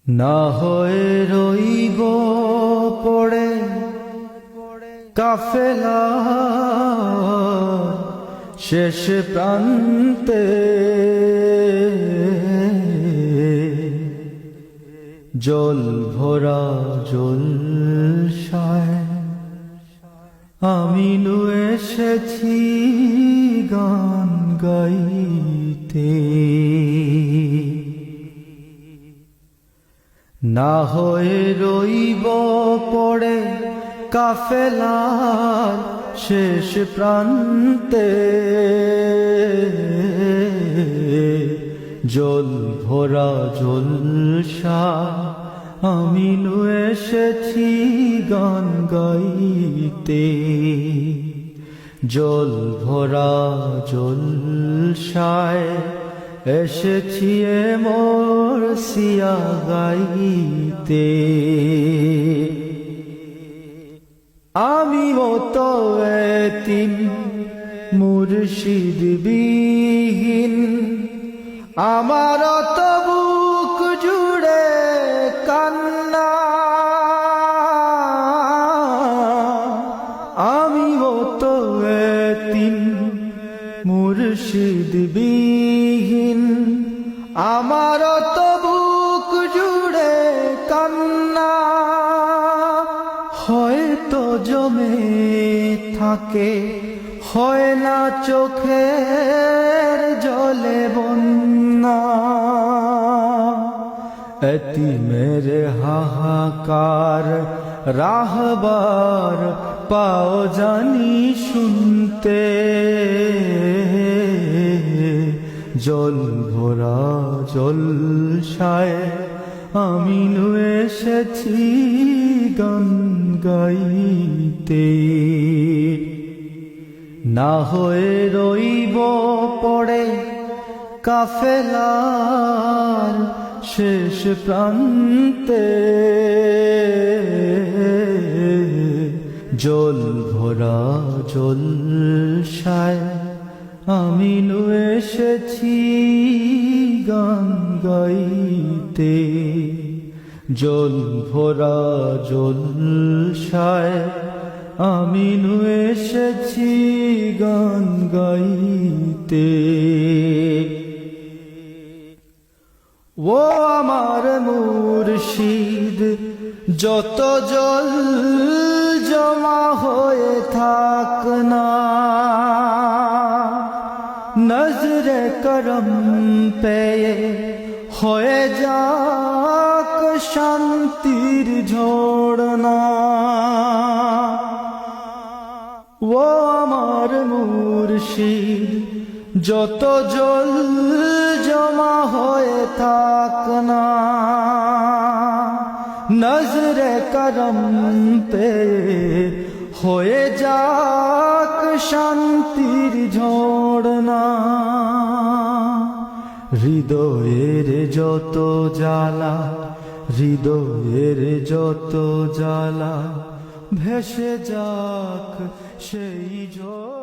না হয়ে রইব পড়ে কাফেলা শেষ প্রান্তে, জল ভরা জলসায় আমি নু এসেছি গান গাইতে। না হয়ে রইব পড়ে কাফেলার শেষ প্রান্তে, জল ভরা জলসা আমি নু এসেছি গান গাইতে। জল ভরা জলসায় এসেছি মোর সিয়া গাইতে। আমি মতো এতিম মুর্শিদ বিহীন, আমার তো বুক জুড়ে কান্না। আমি মতো এতিম মুর্শিদ বিহীন, আমার তো বুক জুড়ে কান্না। হয়তো জমে থাকে হয় না চোখের জলে বন্যা, এতিমের হাহাকার রাহবার পাও জানি শুনতে। জল ভরা জলসায় আমি নু এসেছি গান গাইতে। না হয়ে রইব পড়ে কাফেলার শেষ প্রান্তে, জল ভরা জলসায় আমি নু এসেছি গান গাইতে। জল ভরা জলসায় আমি নু এসেছি গান গাইতে। ও আমার মুর্শিদ, যত জল জমা হয়ে থাক না, নজরে করম পেয়ে হয়ে যাক শান্তির ঝড়না। ও আমার মুর্শিদ, যত জল জমা হয়ে থাক না, নজরে করম পেয়ে হয়ে যাক শান্তির ঝড়না। হৃদয়ের যত জ্বালা, হৃদয়ের যত জ্বালা ভেসে যাক সেই ঝড়।